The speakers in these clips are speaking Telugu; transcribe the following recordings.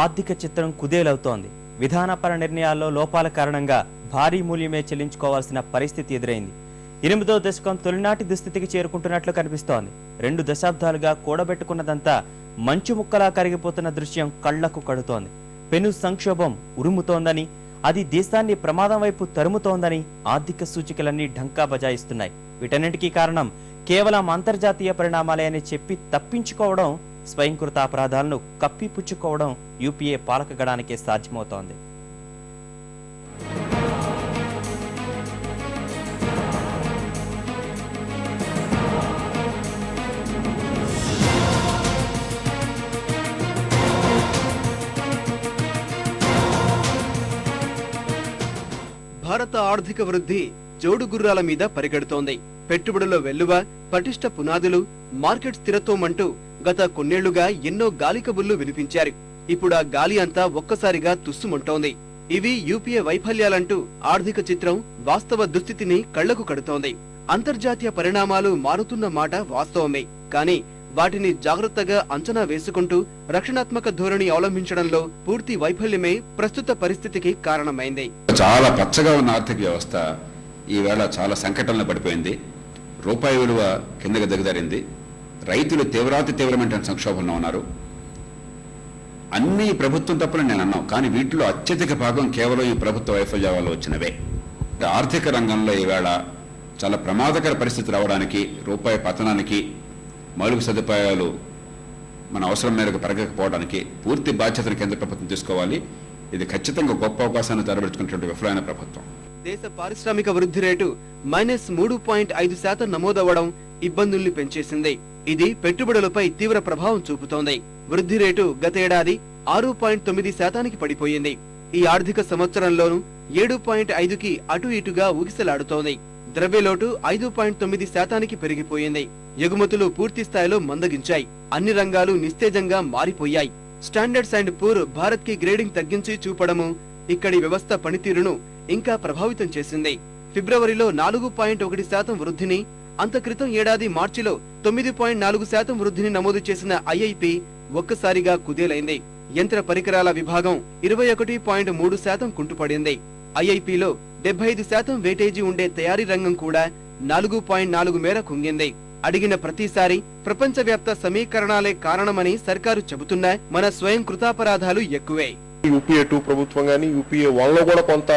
ఆర్థిక చిత్రం కుదేలవుతోంది. విధానపర నిర్ణయాల్లో లోపాల కారణంగా భారీ మూల్యమే చెల్లించుకోవాల్సిన పరిస్థితి ఎదురైంది. 8వ దశకం తొలినాటి దుస్థితికి చేరుకుంటున్నట్లు కనిపిస్తోంది. 2 దశాబ్దాలుగా కూడబెట్టుకున్నదంతా మంచు ముక్కలా కరిగిపోతున్న దృశ్యం కళ్లకు కడుతోంది. పెను సంక్షోభం ఉరుముతోందని, అది దేశాన్ని ప్రమాదం వైపు తరుముతోందని ఆర్థిక సూచికలన్నీ ఢంకా బజాయిస్తున్నాయి. వీటన్నిటికీ కారణం కేవలం అంతర్జాతీయ పరిణామాలే అని చెప్పి తప్పించుకోవడం, స్వయంకృత అపరాధాలను కప్పిపుచ్చుకోవడం యూపీఏ పాలకగణానికే సాధ్యమవుతోంది. భారత ఆర్థిక వృద్ధి జోడు గుర్రాల మీద పరిగెడుతోంది. పెట్టుబడుల వెల్లువ, పటిష్ట పునాదులు, మార్కెట్ స్థిరత్వం అంటూ గత కొన్నేళ్లుగా ఎన్నో గాలి కబుర్లు వినిపించారు. ఇప్పుడు ఆ గాలి అంతా ఒక్కసారిగా తుస్సుమంటోంది. ఇవి యూపీఏ వైఫల్యాలంటూ ఆర్థిక చిత్రం వాస్తవ దుస్థితిని కళ్లకు కడుతోంది. అంతర్జాతీయ పరిణామాలు మారుతున్న మాట వాస్తవమే, కానీ వాటిని జాగ్రత్తగా అంచనా వేసుకుంటూ రక్షణాత్మక ధోరణి అవలంబించడంలో పూర్తి వైఫల్యమే ప్రస్తుత పరిస్థితికి కారణమైంది. చాలా పచ్చగా ఉన్న ఆర్థిక వ్యవస్థ ఈవేళ చాలా సంకటంలో పడిపోయింది. రూపాయి విలువ కిందకి దిగజారింది. రైతులు తీవ్రమైన సంక్షోభంలో ఉన్నారు. అన్ని ప్రభుత్వం తప్పని నేను అన్నాం, కానీ వీటిలో అత్యధిక భాగం కేవలం ఈ ప్రభుత్వ వైఫల్యాల వల్ల వచ్చినవే. ఆర్థిక రంగంలో ఈవేళ చాలా ప్రమాదకర పరిస్థితి రావడానికి, రూపాయి పతనానికి, మౌలిక సదుపాయాలు మన అవసరం మేరకు పెరగకపోవడానికి పూర్తి బాధ్యతను కేంద్ర ప్రభుత్వం తీసుకోవాలి. ఇది ఖచ్చితంగా గొప్ప అవకాశాన్ని తెరబెట్టుకున్నటువంటి విఫలమైన ప్రభుత్వం. దేశ పారిశ్రామిక వృద్ధి రేటు -3.5% నమోదవ్వడం ఇబ్బందుల్ని పెంచేసింది. ఇది పెట్టుబడులపై తీవ్ర ప్రభావం చూపుతోంది. వృద్ధి రేటు గతేడాది 6.9% పడిపోయింది. ఈ ఆర్థిక సంవత్సరంలోనూ 7.5కి అటు ఇటుగా ఊగిసలాడుతోంది. ద్రవ్యలోటు 5.9% పెరిగిపోయింది. ఎగుమతులు పూర్తి స్థాయిలో మందగించాయి. అన్ని రంగాలు నిస్తేజంగా మారిపోయాయి. స్టాండర్డ్స్ అండ్ పూర్ భారత్ కి గ్రేడింగ్ తగ్గించి చూపడము ఇక్కడి వ్యవస్థ పనితీరును ఇంకా ప్రభావితం చేసింది. ఫిబ్రవరిలో 4.1% వృద్ధిని, అంత క్రితం ఏడాది మార్చిలో 9.4% వృద్ధిని నమోదు చేసిన ఐఐపి ఒక్కసారిగా కుదేలైంది. యంత్ర పరికరాల విభాగం 21.3% కుంటుపడింది. ఐఐపిలో 75% వేటేజీ ఉండే తయారీ రంగం కూడా 4.4 మేర కుంగింది. అడిగిన ప్రతిసారి ప్రపంచవ్యాప్త సమీకరణాలే కారణమని సర్కారు చెబుతున్నా మన స్వయం కృతాపరాధాలు ఎక్కువే. యూపీఏ 2 ప్రభుత్వం గానీ యూపీఏ 1లో కూడా కొంత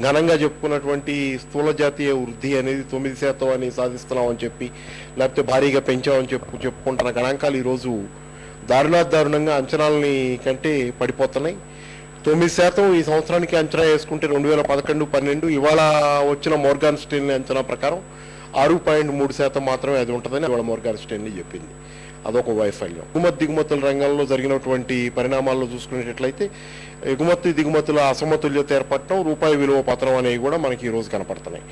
ఘనంగా చెప్పుకున్నటువంటి స్థూల జాతీయ వృద్ధి అనేది 9% అని సాధిస్తున్నామని చెప్పి, లేకపోతే భారీగా పెంచామని చెప్పుకుంటున్న గణాంకాలు ఈరోజు దారుణంగా అంచనాలని కంటే పడిపోతున్నాయి. 9% ఈ సంవత్సరానికి అంచనా వేసుకుంటే 2011-12 ఇవాళ వచ్చిన మోర్గాన్ స్టెన్లీ అంచనా ప్రకారం 6.3% మాత్రమే అది ఉంటుందని ఇవాళ మోర్గాన్ స్టెన్లీ చెప్పింది. అదొక వైఫల్యం. దిగుమతుల రంగంలో జరిగినటువంటి పరిణామాల్లో చూసుకునేటట్లయితే దిగుమతుల అసమతుల్యత ఏర్పడటం, రూపాయి విలువ పతనం అనేవి కూడా మనకి ఈ రోజు కనపడుతున్నాయి.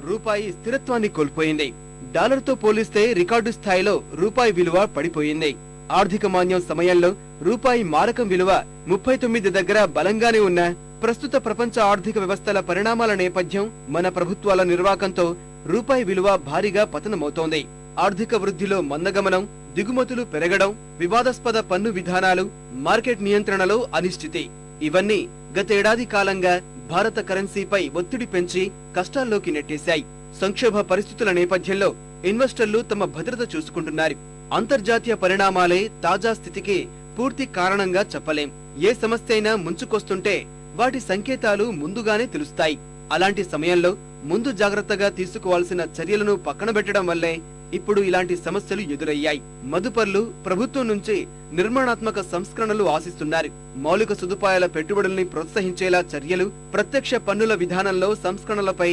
రూపాయి స్థిరత్వాన్ని కోల్పోయింది. డాలర్తో పోలిస్తే రికార్డు స్థాయిలో రూపాయి విలువ పడిపోయింది. ఆర్థిక మాంద్యం సమయంలో రూపాయి మారకం విలువ 39 దగ్గర బలంగానే ఉన్న ప్రస్తుత ప్రపంచ ఆర్థిక వ్యవస్థల పరిణామాల నేపథ్యం, మన ప్రభుత్వాల నిర్వాకంతో రూపాయి విలువ భారీగా పతనమవుతోంది. ఆర్థిక వృద్ధిలో మందగమనం, దిగుమతులు పెరగడం, వివాదాస్పద పన్ను విధానాలు, మార్కెట్ నియంత్రణలో అనిశ్చితి, ఇవన్నీ గతేడాది కాలంగా భారత కరెన్సీపై ఒత్తిడి పెంచి కష్టాల్లోకి నెట్టేశాయి. సంక్షోభ పరిస్థితుల నేపథ్యంలో ఇన్వెస్టర్లు తమ భద్రత చూసుకుంటున్నారు. అంతర్జాతీయ పరిణామాలే తాజా స్థితికి పూర్తి కారణంగా చెప్పలేం. ఏ సమస్య అయినా ముంచుకొస్తుంటే వాటి సంకేతాలు ముందుగానే తెలుస్తాయి. అలాంటి సమయంలో ముందు జాగ్రత్తగా తీసుకోవాల్సిన చర్యలను పక్కన పెట్టడం వల్లే ఇప్పుడు ఇలాంటి సమస్యలు ఎదురయ్యాయి. మదుపర్లు ప్రభుత్వం నుంచి నిర్మాణాత్మక సంస్కరణలు ఆశిస్తున్నారు. మౌలిక సదుపాయాల పెట్టుబడుల్ని ప్రోత్సహించేలా చర్యలు, ప్రత్యక్ష పన్నుల విధానంలో సంస్కరణలపై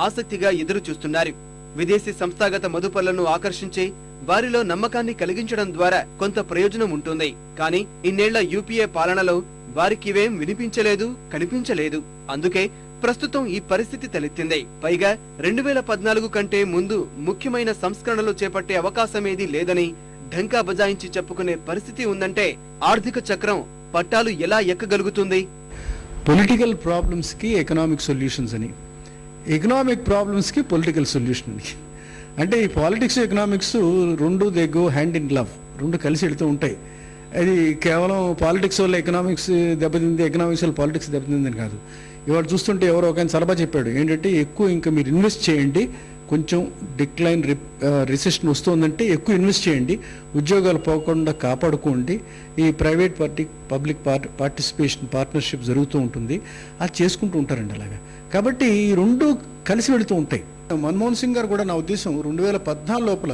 ఆసక్తిగా ఎదురు చూస్తున్నారు. విదేశీ సంస్థాగత మదుపర్లను ఆకర్షించి వారిలో నమ్మకాన్ని కలిగించడం ద్వారా కొంత ప్రయోజనం ఉంటుంది. కానీ ఇన్నేళ్ల యూపీఏ పాలనలో వారికివేం వినిపించలేదు, కనిపించలేదు. అందుకే ప్రస్తుతం ఈ పరిస్థితి తలెత్తింది. పైగా 2014 కంటే ముందు ముఖ్యమైన సంస్కరణలు చేపట్టే అవకాశమేదీ లేదని ఢంకా బజాయించి చెప్పుకునే పరిస్థితి ఉందంటే ఆర్థిక చక్రం పట్టాలు ఎలా ఎక్కగలుగుతుంది? పొలిటికల్ ప్రాబ్లమ్స్ కి ఎకనామిక్ సొల్యూషన్స్ అని, ఎకనామిక్ ప్రాబ్లమ్స్ కి పొలిటికల్ సొల్యూషన్ అని. అంటే ఈ పాలిటిక్స్ ఎకనామిక్స్ రెండు they go hand in glove, రెండు కలిసి వెళ్తూ ఉంటాయి. అది కేవలం పాలిటిక్స్ వల్ల ఎకనామిక్స్ దెబ్బతింది, ఎకనామిక్స్ వల్ల పాలిటిక్స్ దెబ్బతిందని కాదు. ఇవాళ చూస్తుంటే ఎవరో ఒక ఆయన సలహా చెప్పాడు ఏంటంటే, ఎక్కువ ఇంకా మీరు ఇన్వెస్ట్ చేయండి, కొంచెం డిక్లైన్ రిసెషన్ వస్తుందంటే ఎక్కువ ఇన్వెస్ట్ చేయండి, ఉద్యోగాలు పోకుండా కాపాడుకోండి, ఈ ప్రైవేట్ పబ్లిక్ పార్టిసిపేషన్ పార్ట్నర్షిప్ జరుగుతూ ఉంటుంది, అది చేసుకుంటూ ఉంటారండి అలాగా. కాబట్టి ఈ రెండు కలిసి వెళుతూ ఉంటాయి. మన్మోహన్ సింగ్ గారు కూడా నా ఉద్దేశం 2014 లోపల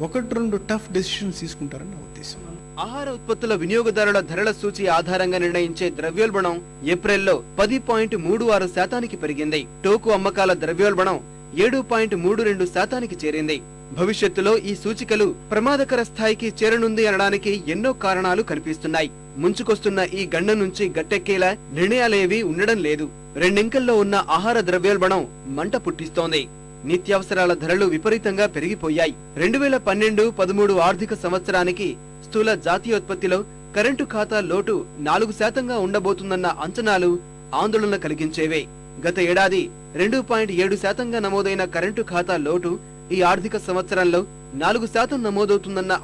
1-2 టఫ్ డెసిషన్స్ తీసుకుంటారని నా ఉద్దేశం. ఆహార ఉత్పత్తుల వినియోగదారుల ధరల సూచి ఆధారంగా నిర్ణయించే ద్రవ్యోల్బణం ఏప్రిల్లో 10.36% పెరిగింది. టోకు అమ్మకాల ద్రవ్యోల్బణం 7.32% చేరింది. భవిష్యత్తులో ఈ సూచికలు ప్రమాదకర స్థాయికి చేరనుంది అనడానికి ఎన్నో కారణాలు కనిపిస్తున్నాయి. ముంచుకొస్తున్న ఈ గండం నుంచి గట్టెక్కేలా నిర్ణయాలేవీ ఉండడం లేదు. రెండింకెల్లో ఉన్న ఆహార ద్రవ్యోల్బణం మంట పుట్టిస్తోంది. నిత్యావసరాల ధరలు విపరీతంగా పెరిగిపోయాయి. 2012-13 ఆర్థిక సంవత్సరానికి స్థూల జాతీయోత్పత్తిలో కరెంటు ఖాతా లోటు 4% ఉండబోతుందన్న అంచనాలు ఆందోళన కలిగించేవే. గత ఏడాది 2.7% నమోదైన కరెంటు ఖాతా లోటు ఈ ఆర్థిక సంవత్సరంలో 4% నమోదవుతుందన్న